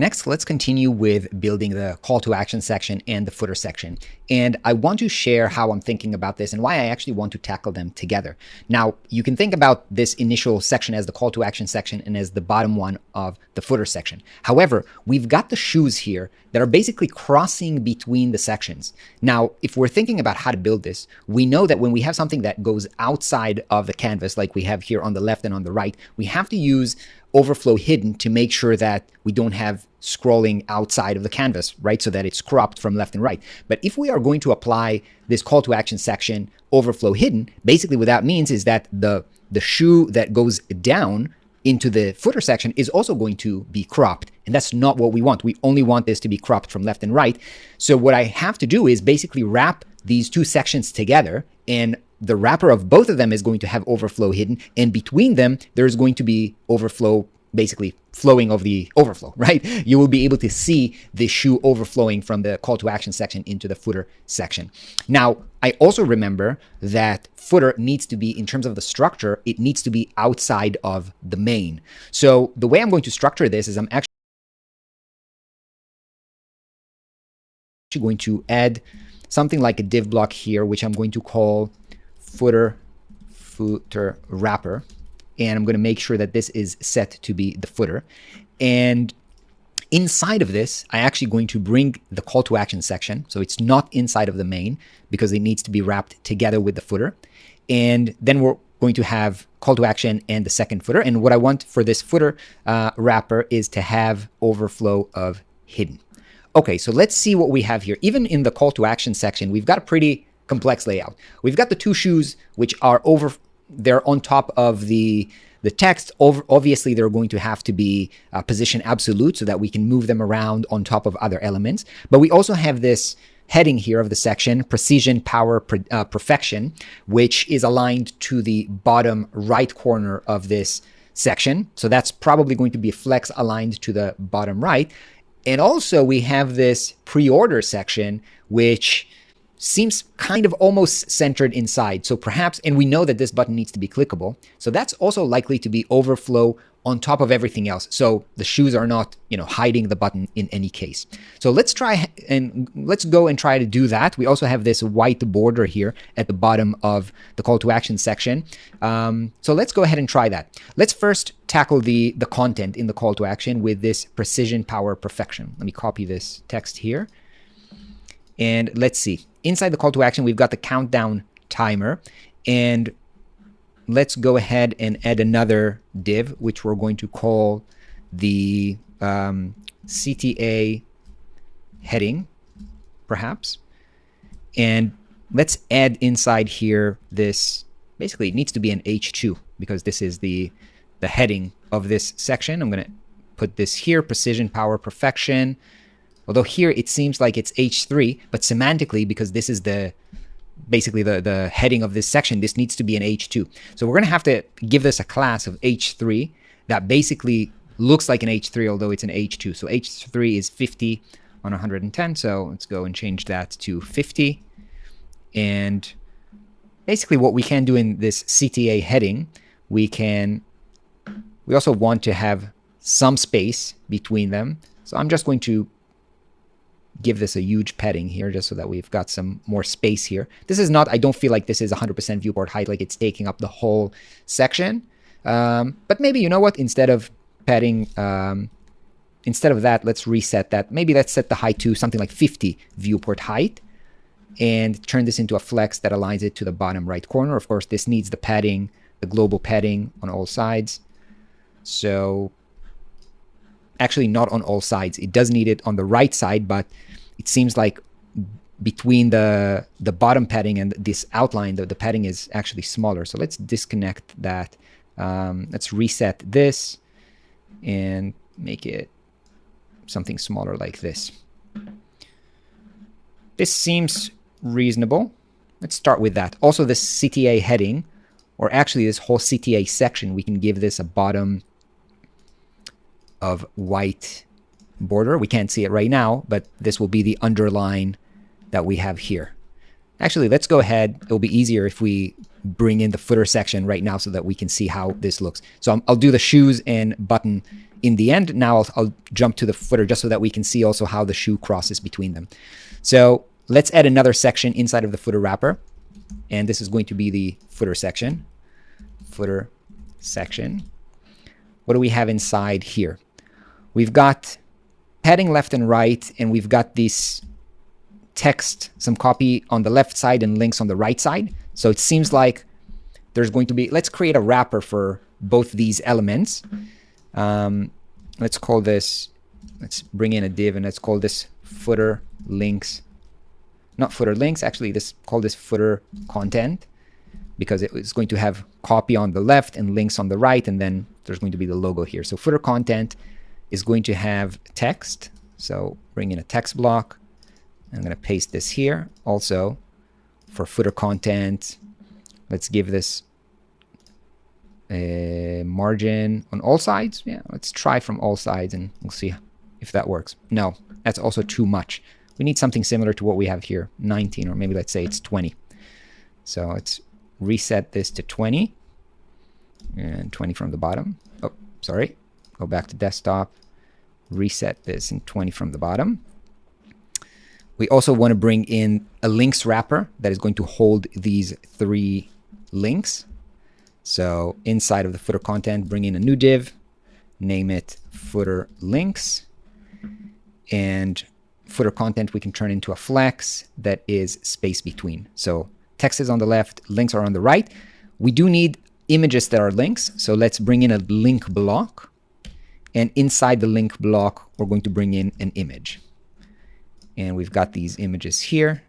Next, let's continue with building the call to action section and the footer section. And I want to share how I'm thinking about this and why I actually want to tackle them together. Now, you can think about this initial section as the call to action section and as the bottom one of the footer section. However, we've got the shoes here that are basically crossing between the sections. Now, if we're thinking about how to build this, we know that when we have something that goes outside of the canvas, like we have here on the left and on the right, we have to use overflow hidden to make sure that we don't have scrolling outside of the canvas, right? So that it's cropped from left and right. But if we are going to apply this call to action section overflow hidden, basically what that means is that the shoe that goes down into the footer section is also going to be cropped. And that's not what we want. We only want this to be cropped from left and right. So what I have to do is basically wrap these two sections together, and the wrapper of both of them is going to have overflow hidden, and between them, there's going to be overflow, basically flowing of the overflow, right? You will be able to see the shoe overflowing from the call to action section into the footer section. Now, I also remember that footer needs to be, in terms of the structure, it needs to be outside of the main. So the way I'm going to structure this is I'm actually going to add something like a div block here, which I'm going to call footer wrapper. And I'm going to make sure that this is set to be the footer. And inside of this, I'm actually going to bring the call to action section. So it's not inside of the main because it needs to be wrapped together with the footer. And then we're going to have call to action and the second footer. And what I want for this footer wrapper is to have overflow of hidden. Okay, so let's see what we have here. Even in the call to action section, we've got a pretty complex layout. We've got the two shoes, which are they're on top of the text. Obviously, they're going to have to be position absolute so that we can move them around on top of other elements. But we also have this heading here of the section, precision, power, perfection, which is aligned to the bottom right corner of this section. So that's probably going to be flex aligned to the bottom right. And also we have this pre-order section, which seems kind of almost centered inside. So perhaps, and we know that this button needs to be clickable. So that's also likely to be overflow on top of everything else. So the shoes are not, hiding the button in any case. So let's go and try to do that. We also have this white border here at the bottom of the call to action section. So let's go ahead and try that. Let's first tackle the content in the call to action with this precision, power, perfection. Let me copy this text here. And let's see. Inside the call to action, we've got the countdown timer. And let's go ahead and add another div, which we're going to call the CTA heading, perhaps. And let's add inside here this, basically it needs to be an H2 because this is the heading of this section. I'm going to put this here, precision, power, perfection. Although here it seems like it's H3, but semantically, because this is basically the heading of this section, this needs to be an H2. So we're going to have to give this a class of H3 that basically looks like an H3, although it's an H2. So H3 is 50 on 110. So let's go and change that to 50. And basically what we can do in this CTA heading, we also want to have some space between them. So I'm just going to give this a huge padding here just so that we've got some more space here. This is not, I don't feel like this is 100% viewport height, like it's taking up the whole section. But maybe, you know what, instead of padding, instead of that, let's reset that. Maybe let's set the height to something like 50 viewport height and turn this into a flex that aligns it to the bottom right corner. Of course, this needs the padding, the global padding on all sides. So actually not on all sides. It does need it on the right side, but it seems like between the bottom padding and this outline, the padding is actually smaller. So let's disconnect that. Let's reset this and make it something smaller like this. This seems reasonable. Let's start with that. Also, this CTA heading, or actually this whole CTA section, we can give this a bottom of white border. We can't see it right now, but this will be the underline that we have here. Actually, let's go ahead. It'll be easier if we bring in the footer section right now so that we can see how this looks. So I'll do the shoes and button in the end. Now I'll jump to the footer just so that we can see also how the shoe crosses between them. So let's add another section inside of the footer wrapper. And this is going to be the footer section. Footer section. What do we have inside here? We've got padding left and right, and we've got this text, some copy on the left side and links on the right side. So it seems like there's going to be, let's create a wrapper for both these elements. Let's call this, let's bring in a div and let's call this footer links. Not footer links, actually, call this footer content, because it's going to have copy on the left and links on the right, and then there's going to be the logo here. So footer content is going to have text. So bring in a text block. I'm going to paste this here. Also, for footer content, let's give this a margin on all sides. Yeah, let's try from all sides and we'll see if that works. No, that's also too much. We need something similar to what we have here, 19, or maybe let's say it's 20. So let's reset this to 20 and 20 from the bottom. Oh, sorry. Go back to desktop, reset this and 20 from the bottom. We also want to bring in a links wrapper that is going to hold these 3 links. So inside of the footer content, bring in a new div, name it footer links, and footer content we can turn into a flex that is space between. So text is on the left, links are on the right. We do need images that are links. So let's bring in a link block. And inside the link block, we're going to bring in an image. And we've got these images here.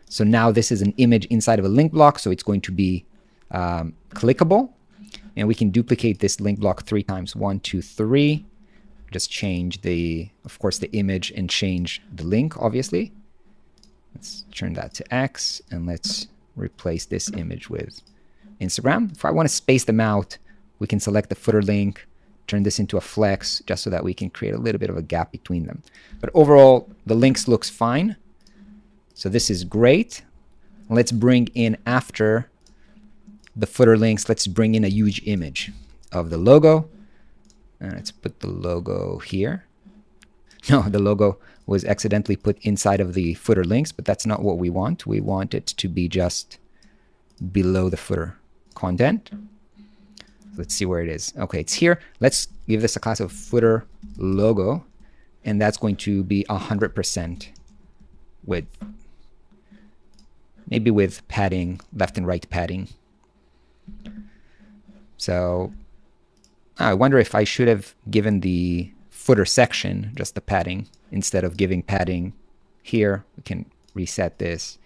So now this is an image inside of a link block. So it's going to be clickable. And we can duplicate this link block 3 times. 1, 2, 3. Just change of course, the image and change the link, obviously. Let's turn that to X, and let's replace this image with Instagram. If I want to space them out, we can select the footer link, turn this into a flex, just so that we can create a little bit of a gap between them. But overall, the links looks fine. So this is great. Let's bring in, after the footer links, let's bring in a huge image of the logo. And let's put the logo here. No, the logo was accidentally put inside of the footer links, but that's not what we want. We want it to be just below the footer content. Let's see where it is. Okay, it's here. Let's give this a class of footer logo, and that's going to be 100% width. Maybe with padding, left and right padding. So I wonder if I should have given the footer section just the padding instead of giving padding here. We can reset this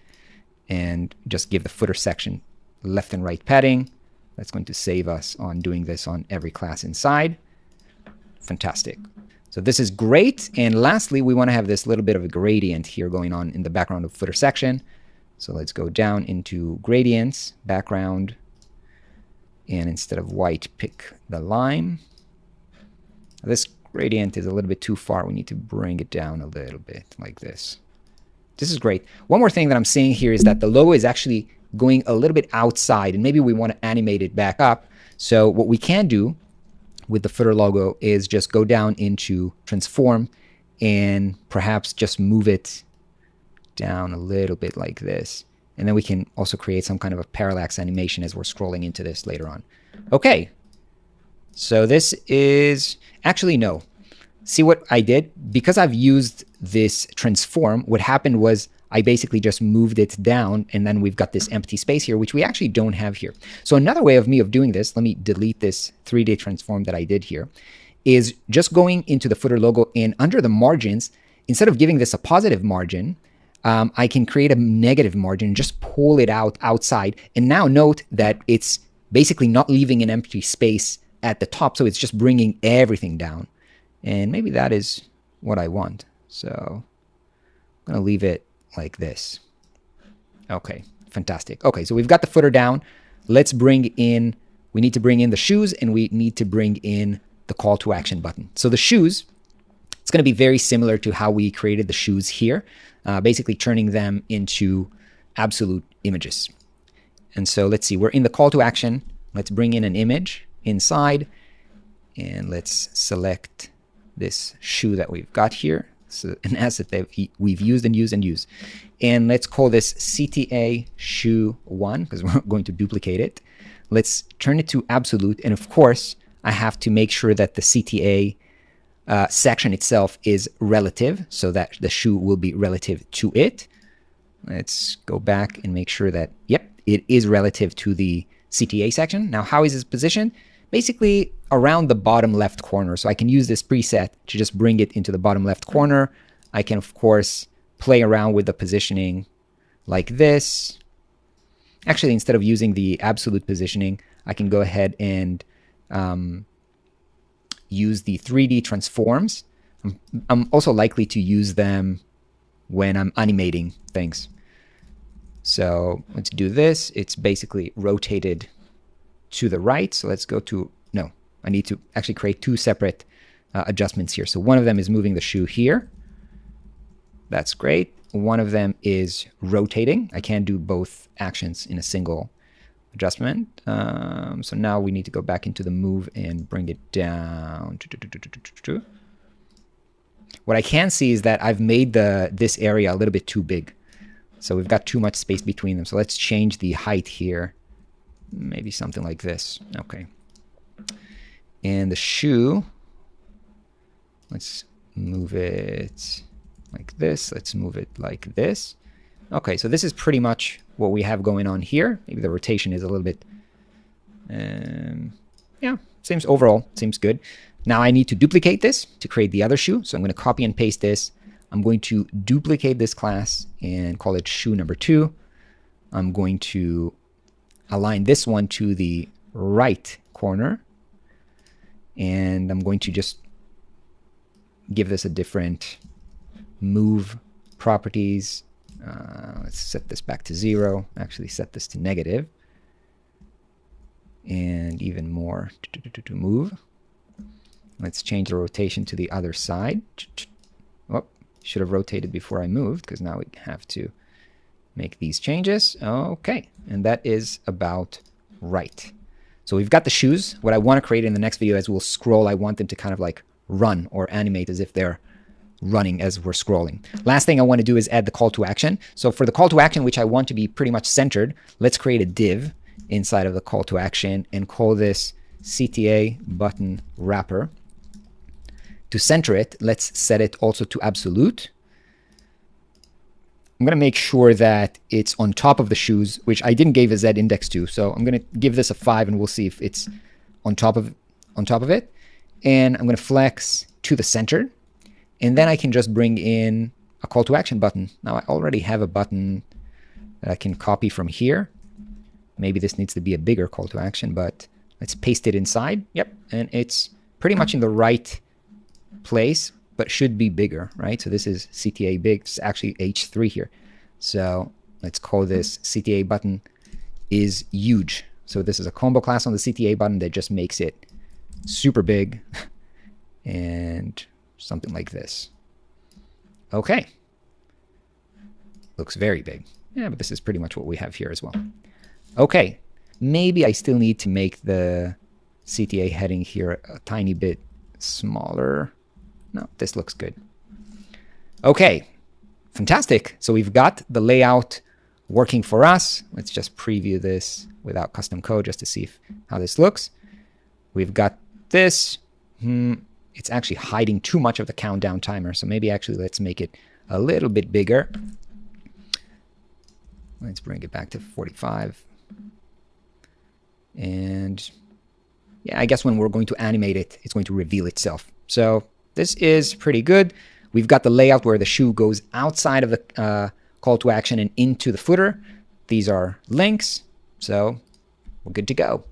and just give the footer section left and right padding. That's going to save us on doing this on every class inside. Fantastic. So this is great. And lastly, we want to have this little bit of a gradient here going on in the background of footer section. So let's go down into gradients, background, and instead of white, pick the lime. This gradient is a little bit too far. We need to bring it down a little bit like this. This is great. One more thing that I'm seeing here is that the logo is actually going a little bit outside, and maybe we want to animate it back up. So what we can do with the footer logo is just go down into transform and perhaps just move it down a little bit like this. And then we can also create some kind of a parallax animation as we're scrolling into this later on. Okay, so this is, actually no. See what I did? Because I've used this transform, what happened was I basically just moved it down, and then we've got this empty space here, which we actually don't have here. So another way of doing this, let me delete this 3D transform that I did here, is just going into the footer logo, and under the margins, instead of giving this a positive margin, I can create a negative margin, just pull it outside. And now note that it's basically not leaving an empty space at the top. So it's just bringing everything down. And maybe that is what I want. So I'm going to leave it like this. Okay, fantastic. Okay, so we've got the footer down. Let's bring in, we need to bring in the shoes, and we need to bring in the call to action button. So the shoes, it's going to be very similar to how we created the shoes here. Basically turning them into absolute images. And so let's see, we're in the call to action. Let's bring in an image inside. And let's select this shoe that we've got here. So an asset that we've used and used and used. And let's call this CTA shoe 1 because we're going to duplicate it. Let's turn it to absolute. And of course, I have to make sure that the CTA section itself is relative so that the shoe will be relative to it. Let's go back and make sure that, yep, it is relative to the CTA section. Now, how is this positioned? Basically around the bottom left corner. So I can use this preset to just bring it into the bottom left corner. I can, of course, play around with the positioning like this. Actually, instead of using the absolute positioning, I can go ahead and use the 3D transforms. I'm also likely to use them when I'm animating things. So let's do this. It's basically rotated to the right. So let's go to, no, I need to actually create two separate adjustments here. So one of them is moving the shoe here. That's great. One of them is rotating. I can't do both actions in a single adjustment. So now we need to go back into the move and bring it down. What I can see is that I've made this area a little bit too big. So we've got too much space between them. So let's change the height here. Maybe something like this. Okay. And the shoe, let's move it like this. Let's move it like this. Okay, so this is pretty much what we have going on here. Maybe the rotation is a little bit, yeah, overall seems good. Now I need to duplicate this to create the other shoe. So I'm going to copy and paste this. I'm going to duplicate this class and call it shoe number 2. I'm going to align this one to the right corner. And I'm going to just give this a different move properties. Let's set this back to 0. Actually set this to negative. And even more to move. Let's change the rotation to the other side. Oh, should have rotated before I moved because now we have to make these changes. Okay, and that is about right. So we've got the shoes. What I want to create in the next video as we'll scroll, I want them to kind of like run or animate as if they're running as we're scrolling. Last thing I want to do is add the call to action. So for the call to action, which I want to be pretty much centered, let's create a div inside of the call to action and call this CTA button wrapper. To center it, let's set it also to absolute. I'm going to make sure that it's on top of the shoes, which I didn't give a Z index to. So I'm going to give this a 5 and we'll see if it's on top of it. And I'm going to flex to the center. And then I can just bring in a call to action button. Now I already have a button that I can copy from here. Maybe this needs to be a bigger call to action, but let's paste it inside. Yep. And it's pretty much in the right place, but should be bigger, right? So this is CTA big. It's actually H3 here. So let's call this CTA button is huge. So this is a combo class on the CTA button that just makes it super big and something like this. Okay. Looks very big. Yeah, but this is pretty much what we have here as well. Okay. Maybe I still need to make the CTA heading here a tiny bit smaller. No, this looks good. Okay, fantastic. So we've got the layout working for us. Let's just preview this without custom code just to see how this looks. We've got this. It's actually hiding too much of the countdown timer. So maybe actually let's make it a little bit bigger. Let's bring it back to 45. And yeah, I guess when we're going to animate it, it's going to reveal itself. So this is pretty good. We've got the layout where the shoe goes outside of the call to action and into the footer. These are links, so we're good to go.